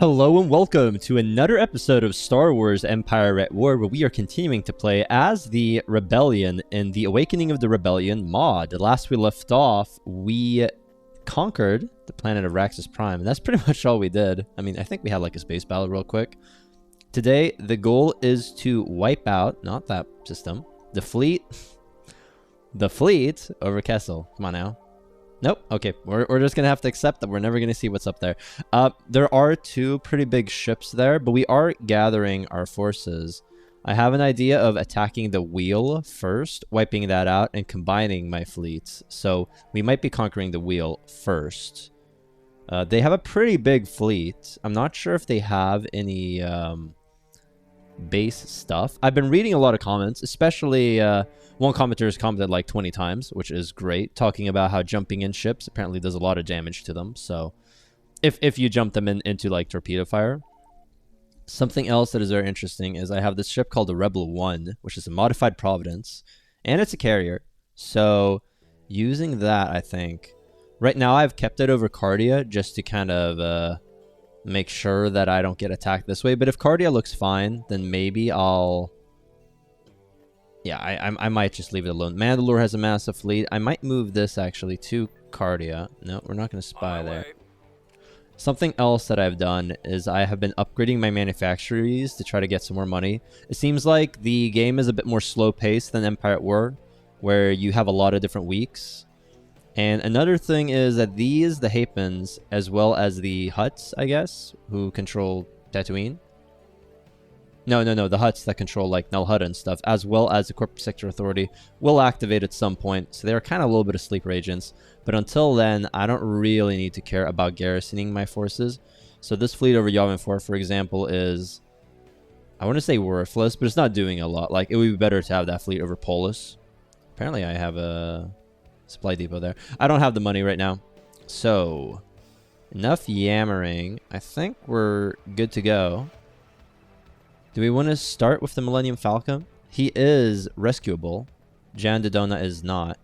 Hello and welcome to another episode of Star Wars Empire at War, where we are continuing to play as the Rebellion in the Awakening of the Rebellion mod. The last we left off, we conquered the planet of Raxus Prime, and that's pretty much all we did. I mean, I think we had like a space battle real quick. Today, the goal is to wipe out, not that system, the fleet over Kessel. Come on now. Nope. Okay, we're just gonna have to accept that we're never gonna see what's up there. There are two pretty big ships there, but we are gathering our forces. I have an idea of attacking the wheel first, wiping that out, and combining my fleets. So we might be conquering the wheel first. They have a pretty big fleet. I'm not sure if they have any base stuff. I've been reading a lot of comments, especially one commenter has commented like 20 times, which is great, talking about how jumping in ships apparently does a lot of damage to them. So if you jump them into like torpedo fire. Something else that is very interesting is I have this ship called the Rebel 1, which is a modified Providence, and it's a carrier. So using that, I think right now I've kept it over Cardia just to kind of make sure that I don't get attacked this way. But if Cardia looks fine, then maybe I'll... Yeah, I might just leave it alone. Mandalore has a massive fleet. I might move this actually to Cardia. No, we're not going to spy there. Something else that I've done is I have been upgrading my manufactories to try to get some more money. It seems like the game is a bit more slow-paced than Empire at War, where you have a lot of different weeks. And another thing is that these, the Hapens, as well as the Hutts, I guess, who control Tatooine. No, the Hutts that control like Null Hutta and stuff, as well as the Corporate Sector Authority, will activate at some point. So they're kind of a little bit of sleeper agents. But until then, I don't really need to care about garrisoning my forces. So this fleet over Yavin 4, for example, is... I want to say worthless, but it's not doing a lot. Like, it would be better to have that fleet over Polis. Apparently I have a supply depot there. I don't have the money right now. So, enough yammering. I think we're good to go. Do we want to start with the Millennium Falcon? He is rescuable. Jan Dodona is not.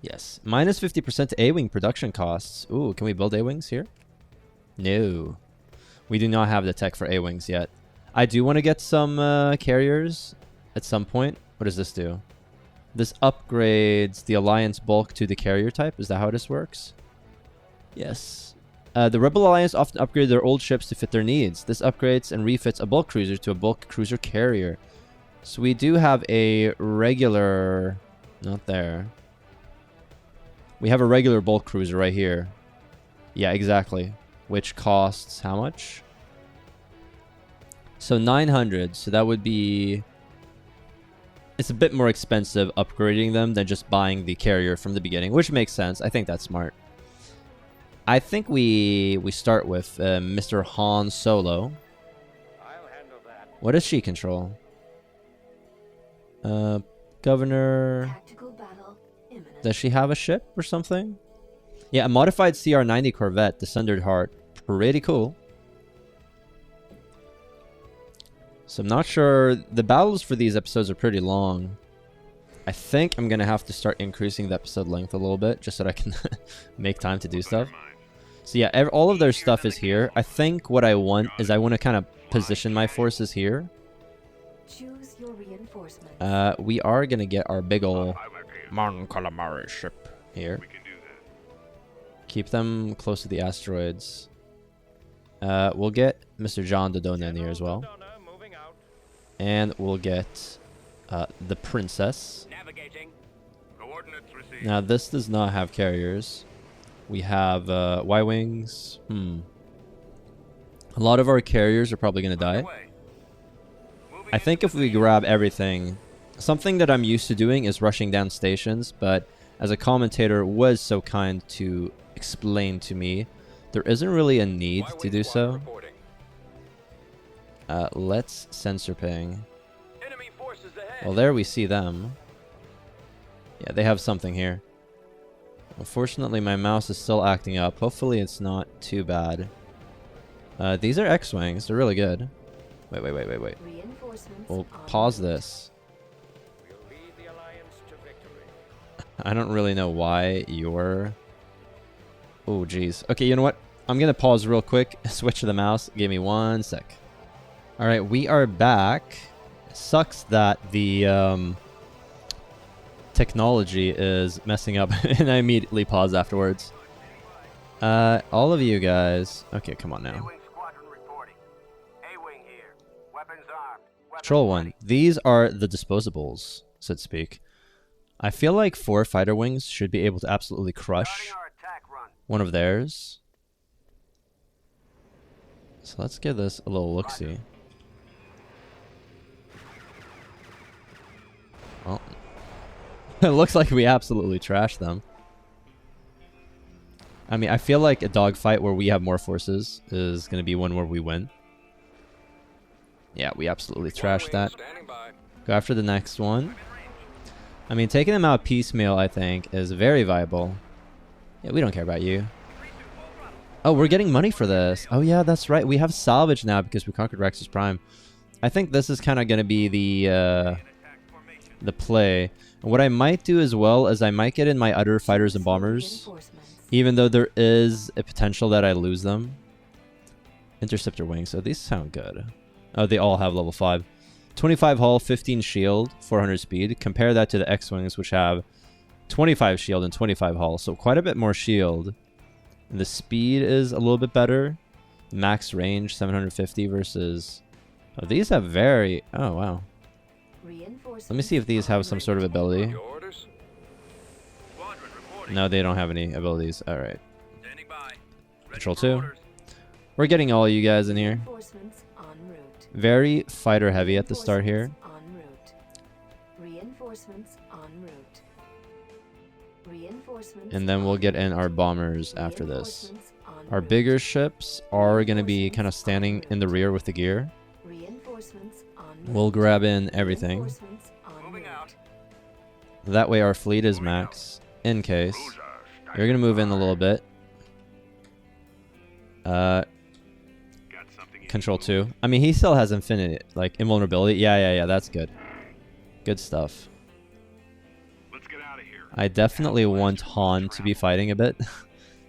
Yes. Minus 50% to A-Wing production costs. Ooh, can we build A-Wings here? No. We do not have the tech for A-Wings yet. I do want to get some carriers at some point. What does this do? This upgrades the Alliance bulk to the carrier type. Is that how this works? Yes. The Rebel Alliance often upgrade their old ships to fit their needs. This upgrades and refits a bulk cruiser to a bulk cruiser carrier. So we do have a regular... Not there. We have a regular bulk cruiser right here. Yeah, exactly. Which costs how much? So 900. So that would be... It's a bit more expensive upgrading them than just buying the carrier from the beginning, which makes sense. I think that's smart. I think we start with Mr. Han Solo. I'll handle that. What does she control? Governor... Tactical battle imminent. Does she have a ship or something? Yeah, a modified CR-90 Corvette, the Sundered Heart. Pretty cool. So I'm not sure. The battles for these episodes are pretty long. I think I'm going to have to start increasing the episode length a little bit just so that I can make time to do stuff. So yeah, all of their stuff is here. I think what I want is I want to kind of position my forces here. Choose your reinforcements. We are going to get our big ol' Mon Calamari ship here. Keep them close to the asteroids. We'll get Mr. John Dodona in here as well. And we'll get the Princess. Now this does not have carriers. We have Y-Wings. A lot of our carriers are probably going to die. I think if we grab everything... Something that I'm used to doing is rushing down stations, but as a commentator was so kind to explain to me, there isn't really a need to do so. Let's sensor ping. Well, there we see them. Yeah, they have something here. Unfortunately, my mouse is still acting up. Hopefully, it's not too bad. These are X-Wings. They're really good. Wait. We'll pause this. I don't really know why you're... Oh, geez. Okay, you know what? I'm gonna pause real quick, switch to the mouse. Give me 1 sec. All right, we are back. Sucks that the technology is messing up, and I immediately pause afterwards. All of you guys. Okay, come on now. A-wing squadron reporting. A-wing here. Weapons armed. Weapons Control 1. ready. These are the disposables, so to speak. I feel like 4 fighter wings should be able to absolutely crush Starting our attack run. one of theirs. So let's give this a little look-see. Well, it looks like we absolutely trashed them. I mean, I feel like a dogfight where we have more forces is going to be one where we win. Yeah, we absolutely trashed that. Go after the next one. I mean, taking them out piecemeal, I think, is very viable. Yeah, we don't care about you. Oh, we're getting money for this. Oh, yeah, that's right. We have salvage now because we conquered Rex's Prime. I think this is kind of going to be the play. And what I might do as well is I might get in my other fighters and bombers, even though there is a potential that I lose them. Interceptor wings. So these sound good. Oh, they all have level 5. 25 hull, 15 shield, 400 speed. Compare that to the X-Wings, which have 25 shield and 25 hull. So quite a bit more shield. And the speed is a little bit better. Max range, 750 versus... Oh, these have very... Oh, wow. Let me see if these have some sort of ability. No, they don't have any abilities. All right. Control 2. We're getting all you guys in here. Very fighter heavy at the start here. And then we'll get in our bombers after this. Our bigger ships are going to be kind of standing in the rear with the gear. We'll grab in everything. That way our fleet is max. In case. You're going to move in a little bit. Control 2. I mean, he still has infinite, like, invulnerability. Yeah, that's good. Good stuff. Let's get out of here. I definitely want Han to be fighting a bit.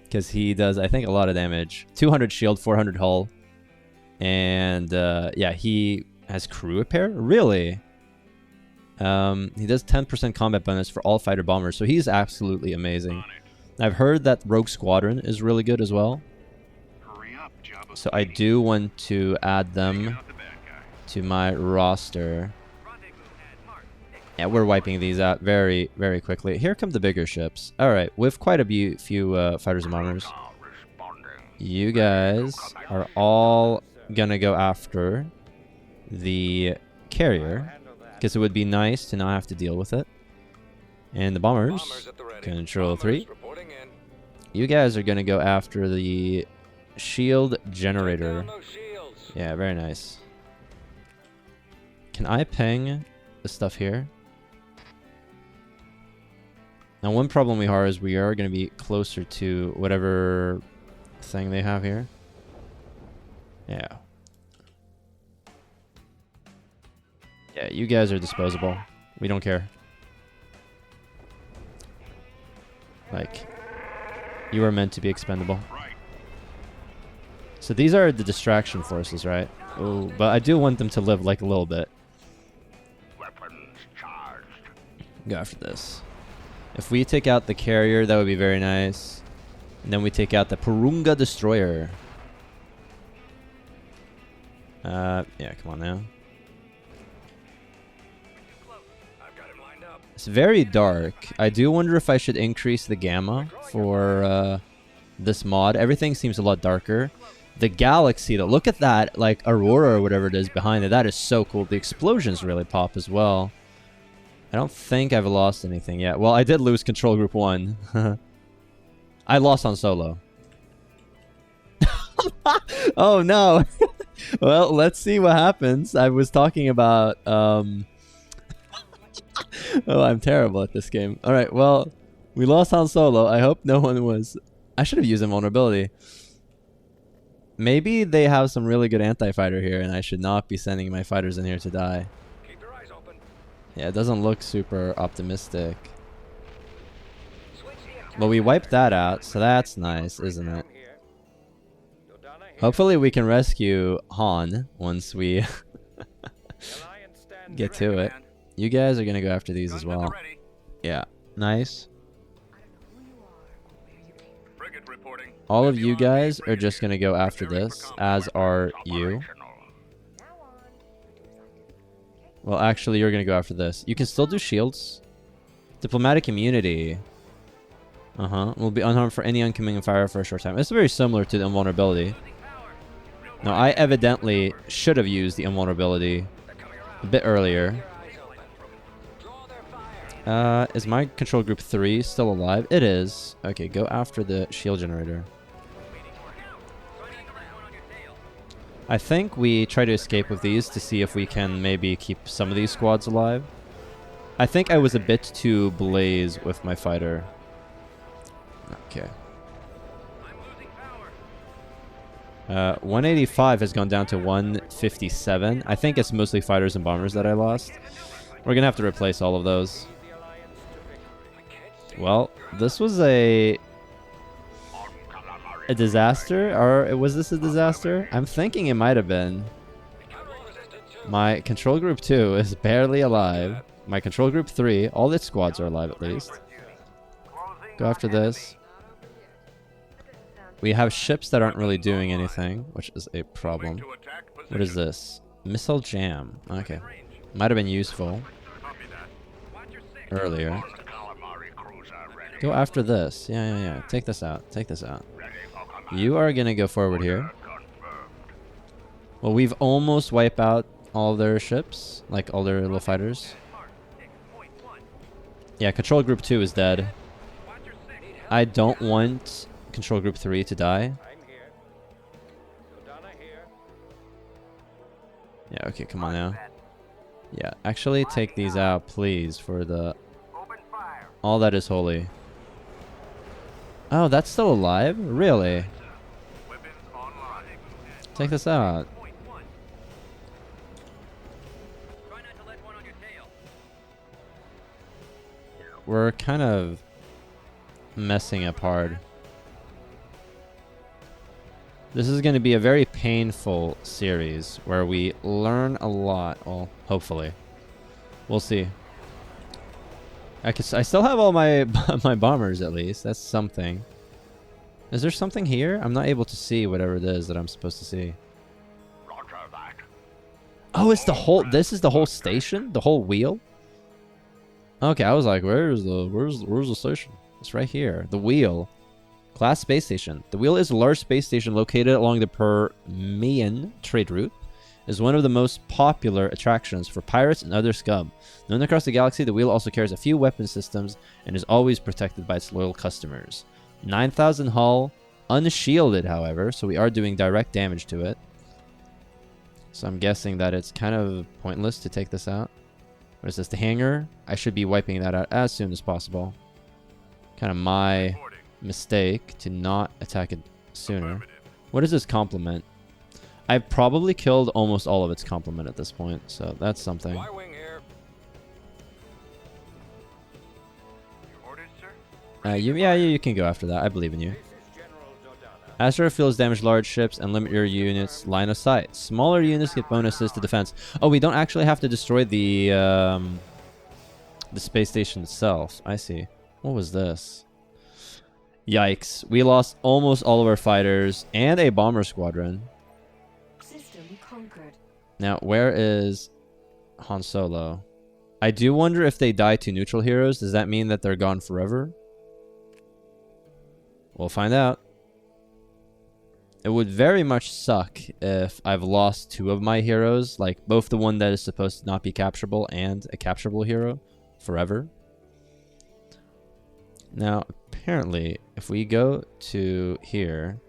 Because he does, I think, a lot of damage. 200 shield, 400 hull. And, yeah, he has crew repair? Really? He does 10% combat bonus for all fighter bombers. So he's absolutely amazing. I've heard that Rogue Squadron is really good as well. So I do want to add them to my roster. Yeah, we're wiping these out very, very quickly. Here come the bigger ships. All right, with quite a few fighters and bombers. You guys are all gonna go after the carrier because it would be nice to not have to deal with it. And the bombers, Control 3. You guys are gonna go after the shield generator. Yeah, very nice. Can I ping the stuff here? Now, one problem we have is we are going to be closer to whatever thing they have here. Yeah. Yeah, you guys are disposable. We don't care. Like, you are meant to be expendable. So these are the distraction forces, right? Oh, but I do want them to live like a little bit. Weapons charged. Go after this. If we take out the carrier, that would be very nice. And then we take out the Purunga destroyer. Yeah, come on now. It's very dark. I do wonder if I should increase the gamma for this mod. Everything seems a lot darker. The galaxy, though, look at that, like Aurora or whatever it is behind it. That is so cool. The explosions really pop as well. I don't think I've lost anything yet. Well, I did lose Control Group 1. I lost on Solo. Oh, no. Well, let's see what happens. I was talking about... Oh, I'm terrible at this game. All right, well, we lost Han Solo. I hope no one was... I should have used invulnerability. Maybe they have some really good anti-fighter here, and I should not be sending my fighters in here to die. Keep your eyes open. Yeah, it doesn't look super optimistic. But we wiped that out, so that's nice, isn't it? Hopefully we can rescue Han once we get to it. You guys are gonna go after these as well. Yeah, nice. All of you guys are just gonna go after this, as are you. Well, actually, you're gonna go after this. You can still do shields. Diplomatic immunity. Will be unharmed for any oncoming fire for a short time. It's very similar to the invulnerability. Now, I evidently should have used the invulnerability a bit earlier. Is my control group 3 still alive? It is. Okay, go after the shield generator. I think we try to escape with these to see if we can maybe keep some of these squads alive. I think I was a bit too blaze with my fighter. Okay. 185 has gone down to 157. I think it's mostly fighters and bombers that I lost. We're gonna have to replace all of those. Well, this was a disaster, or was this a disaster? I'm thinking it might have been. My control group 2 is barely alive. My control group 3, all its squads are alive at least. Go after this. We have ships that aren't really doing anything, which is a problem. What is this? Missile jam. Okay. Might have been useful earlier. Go after this. Yeah. Take this out. Take this out. You are going to go forward here. Well, we've almost wiped out all their ships, like all their little fighters. Yeah, control group 2 is dead. I don't want control group 3 to die. Yeah, okay, come on now. Yeah, actually take these out, please, for the... all that is holy. Oh, that's still alive? Really? Take this out. We're kind of messing up hard. This is going to be a very painful series where we learn a lot. Well, hopefully. We'll see. I still have all my my bombers at least. That's something. Is there something here? I'm not able to see whatever it is that I'm supposed to see. Oh, it's the whole... this is the whole station? The whole wheel? Okay, I was like, where's the station? It's right here. The wheel. Class space station. The wheel is a large space station located along the Permian trade route. It is one of the most popular attractions for pirates and other scum. Known across the galaxy, the wheel also carries a few weapon systems and is always protected by its loyal customers. 9,000 hull, unshielded, however, so we are doing direct damage to it. So I'm guessing that it's kind of pointless to take this out. What is this, the hangar? I should be wiping that out as soon as possible. Kind of my mistake to not attack it sooner. What is this complement? I've probably killed almost all of its complement at this point, so that's something. You can go after that. I believe in you. Asteroid fields damage large ships and limit your units' line of sight. Smaller units get bonuses to defense. Oh, we don't actually have to destroy the space station itself. I see. What was this? Yikes. We lost almost all of our fighters and a bomber squadron. System conquered. Now, where is Han Solo? I do wonder if they die to neutral heroes. Does that mean that they're gone forever? We'll find out. It would very much suck if I've lost 2 of my heroes, like both the one that is supposed to not be capturable and a capturable hero forever. Now, apparently, if we go to here,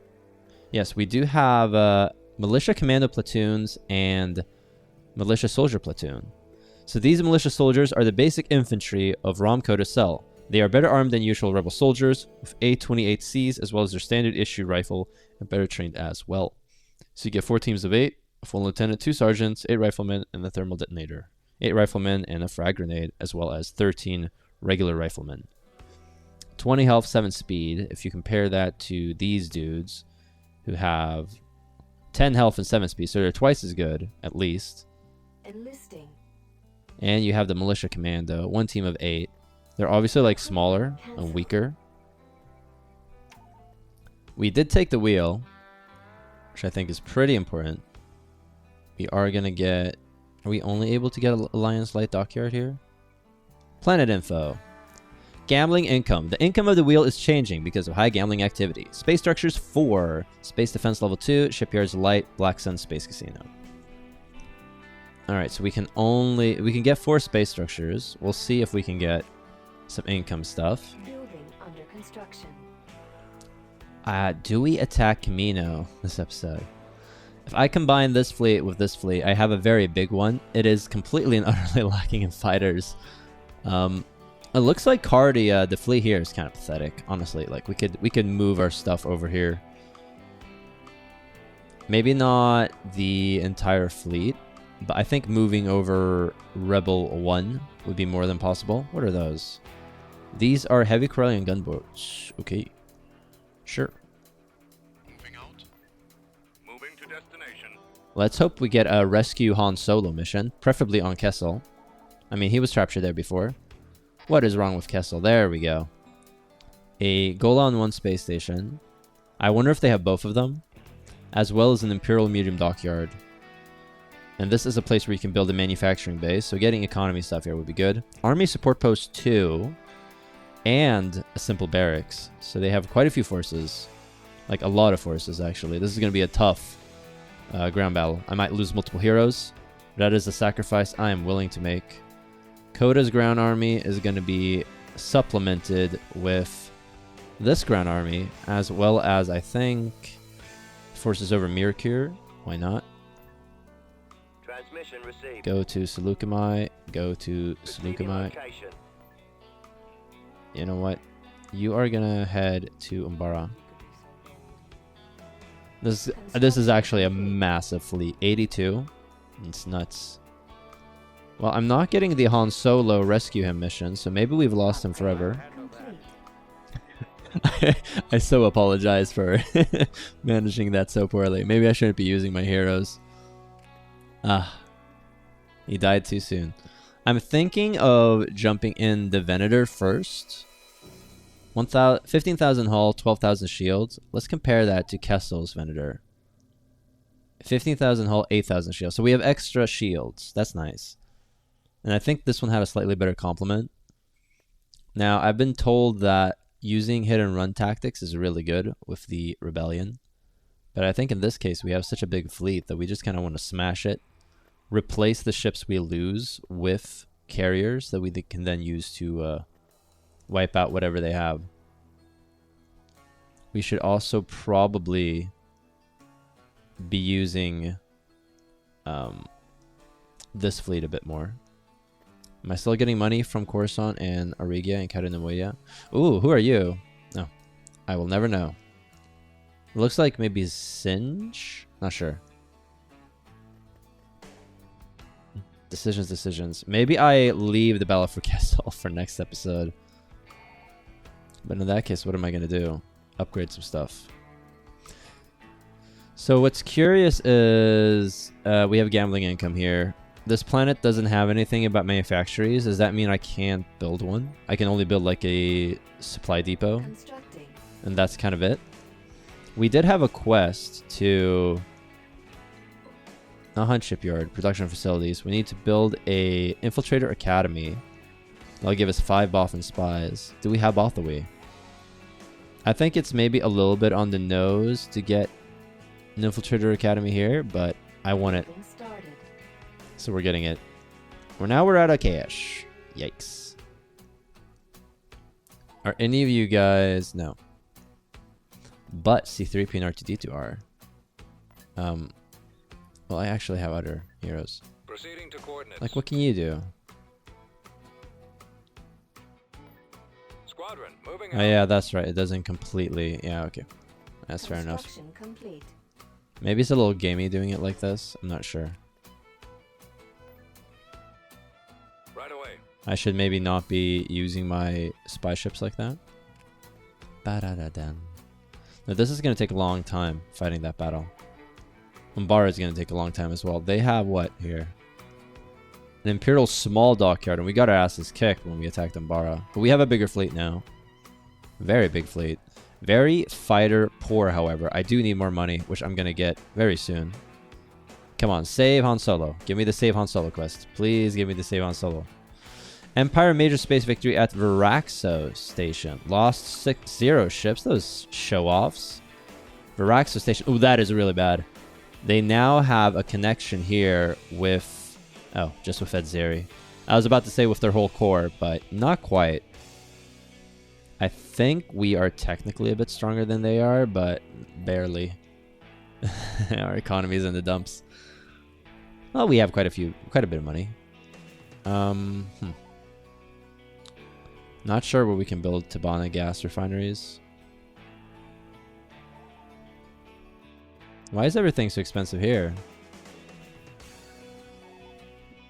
yes, we do have militia commando platoons and militia soldier platoon. So these militia soldiers are the basic infantry of Romco to sell. They are better armed than usual rebel soldiers with A28Cs as well as their standard issue rifle and better trained as well. So you get 4 teams of 8, a full lieutenant, 2 sergeants, 8 riflemen, and a thermal detonator. 8 riflemen and a frag grenade as well as 13 regular riflemen. 20 health, 7 speed. If you compare that to these dudes who have 10 health and 7 speed, so they're twice as good, at least. Enlisting. And you have the militia commando, 1 team of 8. They're obviously like smaller and weaker. We did take the wheel, which I think is pretty important. We are going to get... Are we only able to get Alliance Light Dockyard here? Planet info. Gambling income. The income of the wheel is changing because of high gambling activity. Space structures 4. Space defense level 2. Shipyards light. Black Sun Space Casino. Alright, so we can get 4 space structures. We'll see if we can get some income stuff. Building under construction. Do we attack Camino this episode? If I combine this fleet with this fleet, I have a very big one. It is completely and utterly lacking in fighters. It looks like Cardia, the fleet here is kind of pathetic, honestly. Like we could move our stuff over here. Maybe not the entire fleet, but I think moving over Rebel 1 would be more than possible. What are those? These are heavy Corellian gunboats. Okay. Sure. Moving out. Moving to destination. Let's hope we get a rescue Han Solo mission, preferably on Kessel. I mean, he was captured there before. What is wrong with Kessel? There we go. A Golan 1 space station. I wonder if they have both of them, as well as an Imperial Medium Dockyard. And this is a place where you can build a manufacturing base, so getting economy stuff here would be good. Army Support Post 2, and a simple barracks. So they have quite a few forces. Like a lot of forces, actually. This is going to be a tough ground battle. I might lose multiple heroes. That is a sacrifice I am willing to make. Coda's ground army is going to be supplemented with this ground army, as well as, I think, forces over Mirkur. Why not? Transmission received. Go to Seleucami. Go to Seleucami. You know what? You are going to head to Umbara. This is actually a massive fleet. 82. It's nuts. Well, I'm not getting the Han Solo rescue him mission, so maybe we've lost him forever. I so apologize for managing that so poorly. Maybe I shouldn't be using my heroes. He died too soon. I'm thinking of jumping in the Venator first. 15,000 hull, 12,000 shields. Let's compare that to Kessel's Venator. 15,000 hull, 8,000 shields. So we have extra shields. That's nice. And I think this one had a slightly better complement. Now, I've been told that using hit and run tactics is really good with the Rebellion. But I think in this case, we have such a big fleet that we just kind of want to smash it. Replace the ships we lose with carriers that we can then use to wipe out whatever they have. We should also probably be using this fleet a bit more. Am I still getting money from Coruscant and Arigia and Katanumoya? Ooh, who are you? No, I will never know. It looks like maybe Singe? Not sure. Decisions. Maybe I leave the Battle for Kessel for next episode. But in that case, what am I going to do? Upgrade some stuff. So what's curious is we have gambling income here. This planet doesn't have anything about manufactories. Does that mean I can't build one? I can only build like a supply depot. And that's kind of it. We did have a quest to not hunt shipyard, production facilities. We need to build a infiltrator academy. That'll give us 5 Bothan spies. Do we have Bothawi? I think it's maybe a little bit on the nose to get an infiltrator academy here, but I want it. So we're getting it. We're out of cash. Yikes. Are any of you guys... No. But C-3P and R2-D2 are. Well, I actually have other heroes. Proceeding to coordinates. Like, what can you do? Squadron, moving Oh, yeah, that's right. It doesn't completely... Yeah, okay. That's fair enough. Complete. Maybe it's a little gamey doing it like this. I'm not sure. Right away. I should maybe not be using my spy ships like that. Ba-da-da-dum. Now, this is going to take a long time fighting that battle. Umbara is going to take a long time as well. They have what here? An Imperial small dockyard, and we got our asses kicked when we attacked Umbara. But we have a bigger fleet now. Very big fleet. Very fighter poor, however. I do need more money, which I'm going to get very soon. Come on, save Han Solo. Give me the save Han Solo quest. Please give me the save Han Solo. Empire major space victory at Viraxo Station. Lost 6-0 ships. Those show-offs. Viraxo Station. Ooh, that is really bad. They now have a connection here with... Oh, just with Edzeri. I was about to say with their whole core, but not quite. I think we are technically a bit stronger than they are, but barely. Our economy is in the dumps. Well, we have quite a bit of money. Not sure where we can build Tabana gas refineries. Why is everything so expensive here?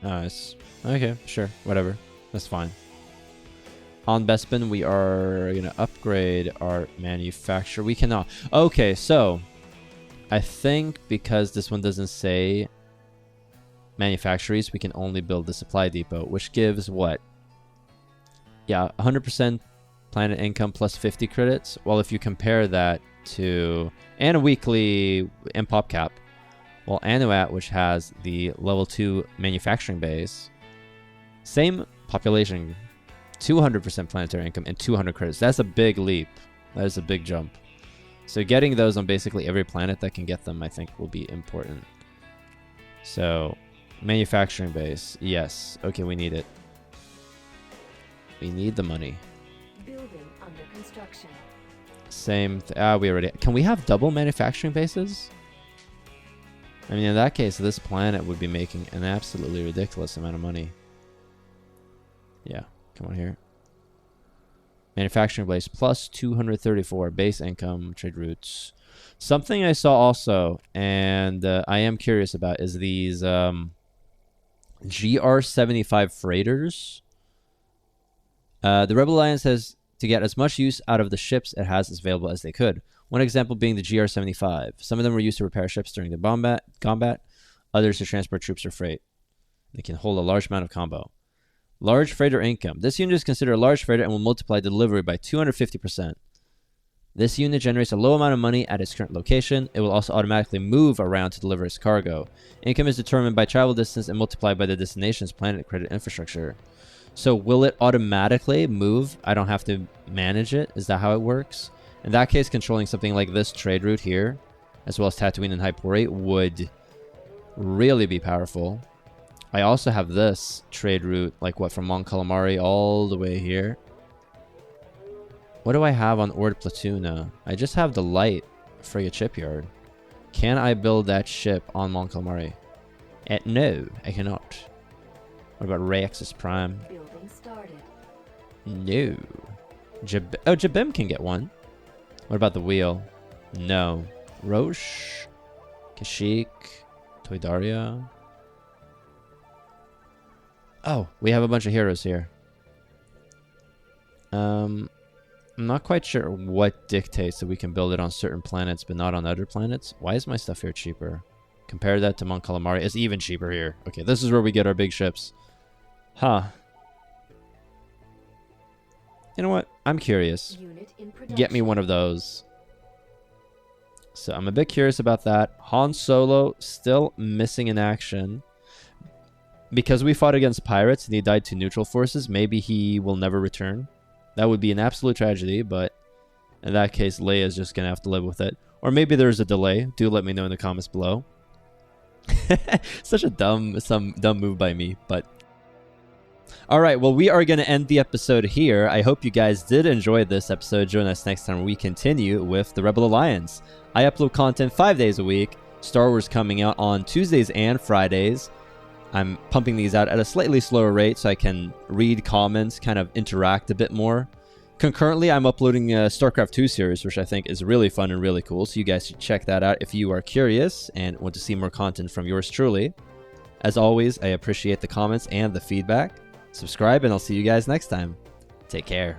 Nice. Okay, sure, whatever. That's fine. On Bespin, we are gonna upgrade our manufacture. We cannot. Okay, so I think because this one doesn't say manufactories, we can only build the supply depot, which gives what? Yeah, 100% planet income plus 50 credits. Well, if you compare that to and a weekly impop cap. Well, Anuat, which has the level 2 manufacturing base, same population, 200% planetary income and 200 credits. That's a big leap. That is a big jump. So getting those on basically every planet that can get them, I think, will be important. So, manufacturing base. Yes. Okay, we need it. We need the money. Building under construction. Same. We already... Can we have double manufacturing bases? I mean, in that case, this planet would be making an absolutely ridiculous amount of money. Yeah, come on here. Manufacturing base plus 234 base income, trade routes. Something I saw also, and I am curious about, is these GR75 freighters. The Rebel Alliance has to get as much use out of the ships it has as available as they could. One example being the GR75. Some of them were used to repair ships during the combat, others to transport troops or freight. They can hold a large amount of combo. Large freighter income. This unit is considered a large freighter and will multiply delivery by 250%. This unit generates a low amount of money at its current location. It will also automatically move around to deliver its cargo. Income is determined by travel distance and multiplied by the destination's planet credit infrastructure. So will it automatically move? I don't have to manage it? Is that how it works? In that case, controlling something like this trade route here, as well as Tatooine and Hypori, would really be powerful. I also have this trade route, like what, from Mon Calamari all the way here. What do I have on Ord Platoona? I just have the light frigate shipyard. Can I build that ship on Mon Calamari? No, I cannot. What about Rexus Prime? Building started. No. Jabim can get one. What about the wheel? No. Roche? Kashyyyk? Toydaria? Oh, we have a bunch of heroes here. I'm not quite sure what dictates that we can build it on certain planets but not on other planets. Why is my stuff here cheaper? Compare that to Mon Calamari. It's even cheaper here. Okay, this is where we get our big ships. Huh. You know what? I'm curious. Get me one of those. So I'm a bit curious about that. Han Solo still missing in action. Because we fought against pirates and he died to neutral forces, maybe he will never return. That would be an absolute tragedy, but in that case, Leia's just going to have to live with it. Or maybe there's a delay. Do let me know in the comments below. Such a dumb move by me, but... Alright, well, we are going to end the episode here. I hope you guys did enjoy this episode. Join us next time when we continue with the Rebel Alliance. I upload content 5 days a week. Star Wars coming out on Tuesdays and Fridays. I'm pumping these out at a slightly slower rate so I can read comments, kind of interact a bit more. Concurrently, I'm uploading a StarCraft 2 series, which I think is really fun and really cool. So you guys should check that out if you are curious and want to see more content from yours truly. As always, I appreciate the comments and the feedback. Subscribe, and I'll see you guys next time. Take care.